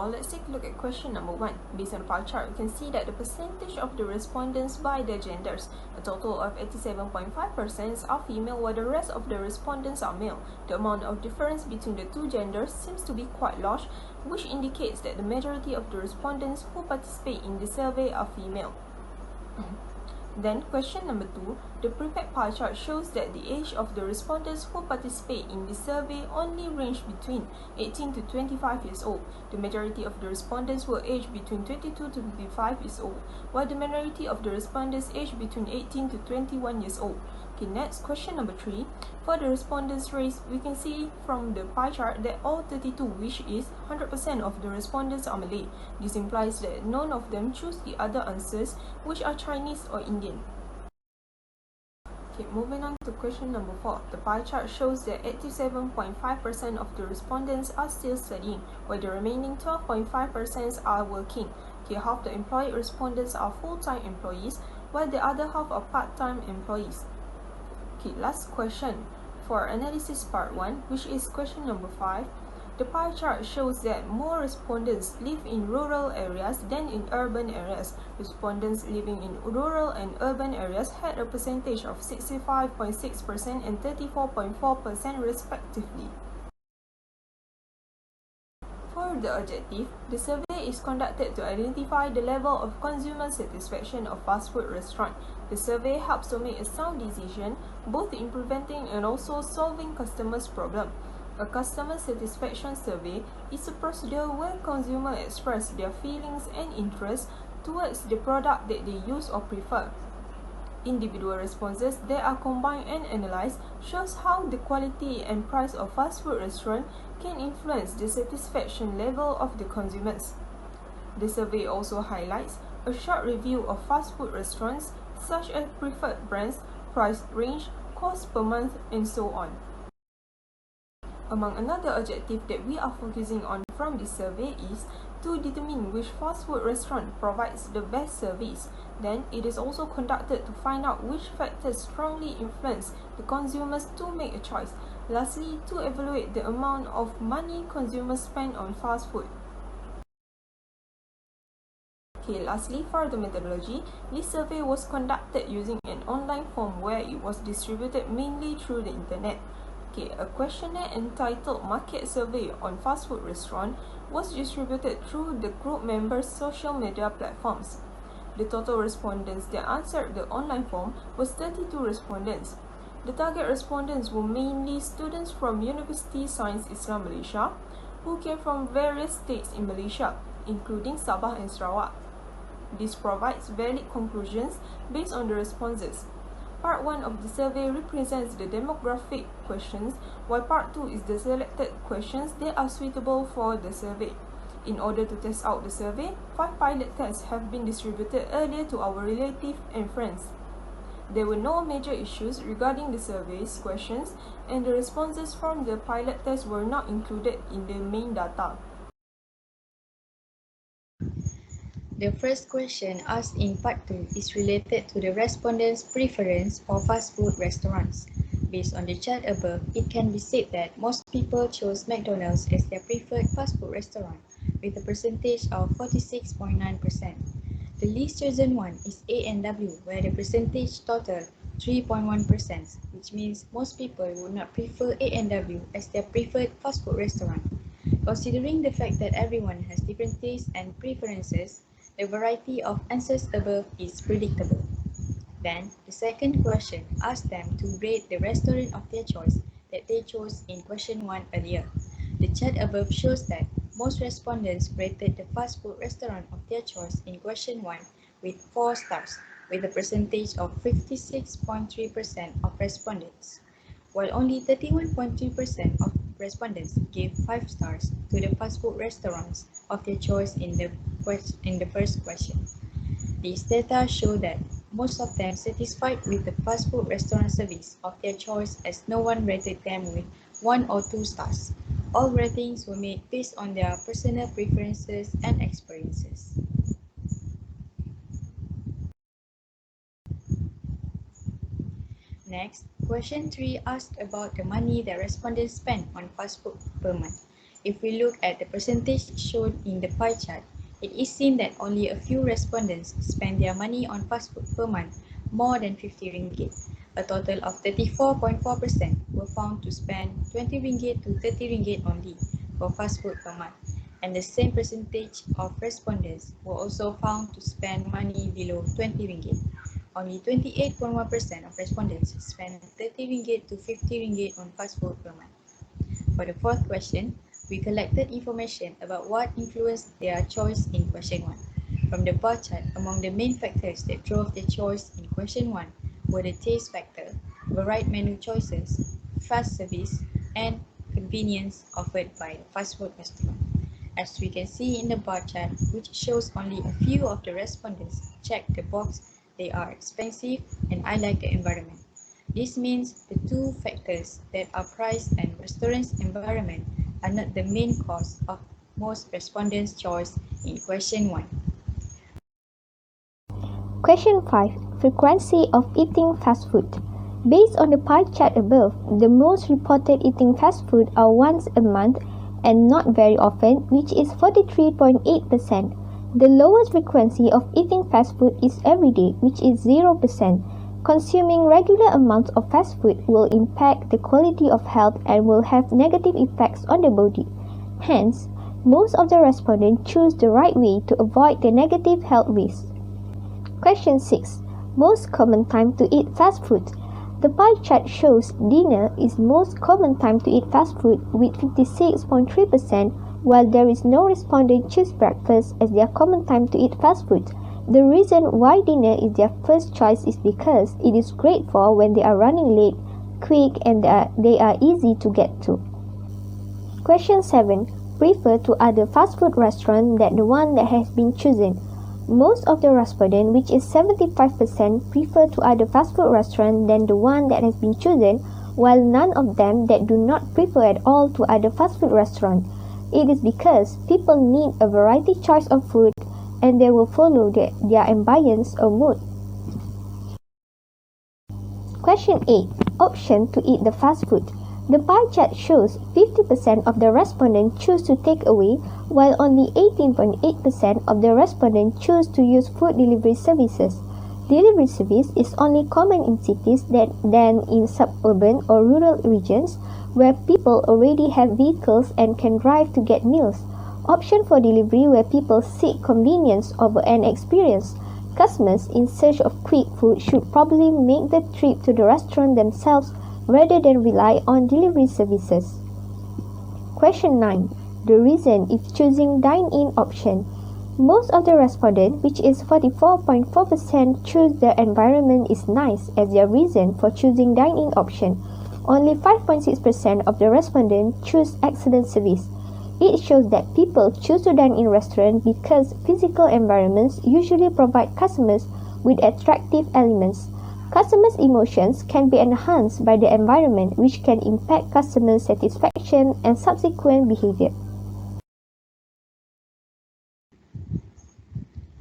all, let's take a look at question number 1. Based on the pie chart, we can see that the percentage of the respondents by their genders, a total of 87.5% are female, while the rest of the respondents are male. The amount of difference between the two genders seems to be quite large, which indicates that the majority of the respondents who participate in the survey are female. Then, question number 2, the prepared pie chart shows that the age of the respondents who participate in the survey only range between 18 to 25 years old. The majority of the respondents were aged between 22 to 25 years old, while the minority of the respondents aged between 18 to 21 years old. Okay, next, question number 3. For the respondents' race, we can see from the pie chart that all 32, which is 100% of the respondents, are Malay. This implies that none of them choose the other answers, which are Chinese or Indian. Okay, moving on to question number 4. The pie chart shows that 87.5% of the respondents are still studying, while the remaining 12.5% are working. Okay, half the employed respondents are full-time employees, while the other half are part-time employees. Okay, last question for analysis part 1, which is question number 5. The pie chart shows that more respondents live in rural areas than in urban areas. Respondents living in rural and urban areas had a percentage of 65.6% and 34.4% respectively. For the objective, the survey is conducted to identify the level of consumer satisfaction of fast food restaurants. The survey helps to make a sound decision, both in preventing and also solving customers' problems. A customer satisfaction survey is a procedure where consumers express their feelings and interests towards the product that they use or prefer. Individual responses that are combined and analyzed shows how the quality and price of fast food restaurant can influence the satisfaction level of the consumers. The survey also highlights a short review of fast food restaurants such as preferred brands, price range, cost per month, and so on. Among another objective that we are focusing on from this survey is to determine which fast food restaurant provides the best service. Then, it is also conducted to find out which factors strongly influence the consumers to make a choice. Lastly, to evaluate the amount of money consumers spend on fast food. Okay, lastly, for the methodology, this survey was conducted using an online form where it was distributed mainly through the internet. Okay, a questionnaire entitled Market Survey on Fast Food Restaurant was distributed through the group members' social media platforms. The total respondents that answered the online form was 32 respondents. The target respondents were mainly students from University Science Islam Malaysia, who came from various states in Malaysia, including Sabah and Sarawak. This provides valid conclusions based on the responses. Part 1 of the survey represents the demographic questions, while Part 2 is the selected questions that are suitable for the survey. In order to test out the survey, 5 pilot tests have been distributed earlier to our relatives and friends. There were no major issues regarding the survey's questions, and the responses from the pilot test were not included in the main data. The first question asked in part 2 is related to the respondents' preference for fast food restaurants. Based on the chart above, it can be said that most people chose McDonald's as their preferred fast food restaurant, with a percentage of 46.9%. The least chosen one is A&W, where the percentage total 3.1%, which means most people would not prefer A&W as their preferred fast food restaurant. Considering the fact that everyone has different tastes and preferences, the variety of answers above is predictable. Then, the second question asked them to rate the restaurant of their choice that they chose in question 1 earlier. The chart above shows that most respondents rated the fast food restaurant of their choice in question 1 with 4 stars, with a percentage of 56.3% of respondents, while only 31.3% of respondents gave 5 stars to the fast food restaurants of their choice in the first question. These data show that most of them satisfied with the fast food restaurant service of their choice, as no one rated them with 1 or 2 stars. All ratings were made based on their personal preferences and experiences. Next, question 3 asked about the money that respondents spend on fast food per month. If we look at the percentage shown in the pie chart, it is seen that only a few respondents spend their money on fast food per month more than 50 ringgit. A total of 34.4% were found to spend 20 ringgit to 30 ringgit only for fast food per month. And the same percentage of respondents were also found to spend money below 20 ringgit. Only 28.1% of respondents spend 30 ringgit to 50 ringgit on fast food per month. For the fourth question, we collected information about what influenced their choice in question 1. From the bar chart, among the main factors that drove their choice in question 1 were the taste factor, varied menu choices, fast service, and convenience offered by the fast food restaurant. As we can see in the bar chart, which shows only a few of the respondents checked the box, they are expensive and I like the environment. This means the two factors that are price and restaurant's environment are not the main cause of most respondents' choice in question 1. Question 5. Frequency of eating fast food. Based on the pie chart above, the most reported eating fast food are once a month and not very often, which is 43.8%. The lowest frequency of eating fast food is every day, which is 0%. Consuming regular amounts of fast food will impact the quality of health and will have negative effects on the body. Hence, most of the respondents choose the right way to avoid the negative health risks. Question 6. Most common time to eat fast food. The pie chart shows dinner is most common time to eat fast food with 56.3%, while there is no respondent choose breakfast as their common time to eat fast food. The reason why dinner is their first choice is because it is great for when they are running late, quick, and they are easy to get to. Question 7. Prefer to other fast food restaurant than the one that has been chosen. Most of the respondents, which is 75%, prefer to other fast food restaurant than the one that has been chosen, while none of them that do not prefer at all to other fast food restaurant. It is because people need a variety choice of food and they will follow their ambience or mood. Question 8. Option to eat the fast food. The pie chart shows 50% of the respondents choose to take away, while only 18.8% of the respondents choose to use food delivery services. Delivery service is only common in cities than in suburban or rural regions where people already have vehicles and can drive to get meals. Option for delivery where people seek convenience over an experience. Customers in search of quick food should probably make the trip to the restaurant themselves rather than rely on delivery services. Question 9. The reason if choosing dine-in option. Most of the respondents, which is 44.4%, choose the environment is nice as their reason for choosing dine-in option. Only 5.6% of the respondents choose excellent service. It shows that people choose to dine in restaurants because physical environments usually provide customers with attractive elements. Customers' emotions can be enhanced by the environment, which can impact customer satisfaction and subsequent behavior.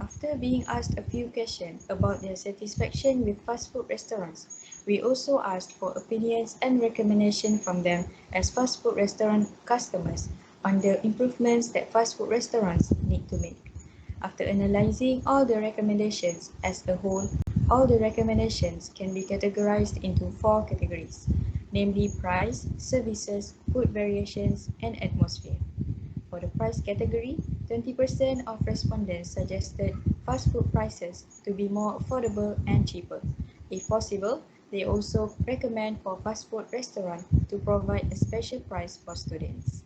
After being asked a few questions about their satisfaction with fast food restaurants, we also asked for opinions and recommendations from them as fast food restaurant customers on the improvements that fast food restaurants need to make. After analyzing all the recommendations as a whole, all the recommendations can be categorized into 4 categories, namely price, services, food variations, and atmosphere. For the price category, 20% of respondents suggested fast food prices to be more affordable and cheaper. If possible, they also recommend for fast food restaurants to provide a special price for students.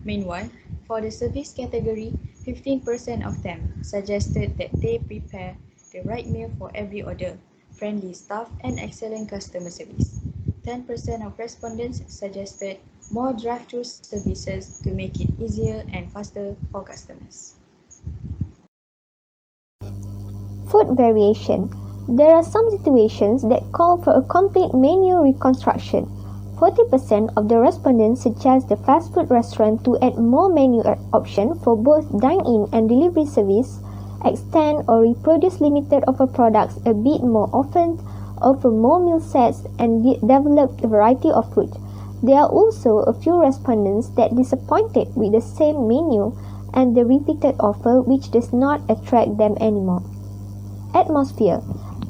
Meanwhile, for the service category, 15% of them suggested that they prepare the right meal for every order, friendly staff, and excellent customer service. 10% of respondents suggested more drive-through services to make it easier and faster for customers. Food variation. There are some situations that call for a complete menu reconstruction. 40% of the respondents suggest the fast food restaurant to add more menu options for both dine-in and delivery service, extend or reproduce limited offer products a bit more often, offer more meal sets, and develop a variety of food. There are also a few respondents that disappointed with the same menu and the repeated offer which does not attract them anymore. Atmosphere.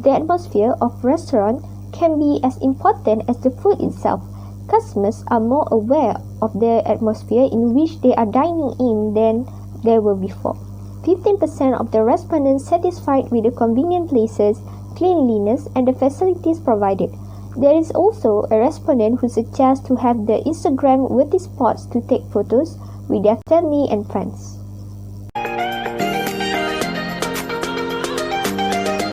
The atmosphere of restaurant can be as important as the food itself. Customers are more aware of the atmosphere in which they are dining in than they were before. 15% of the respondents satisfied with the convenient places, cleanliness, and the facilities provided. There is also a respondent who suggests to have the Instagram worthy spots to take photos with their family and friends.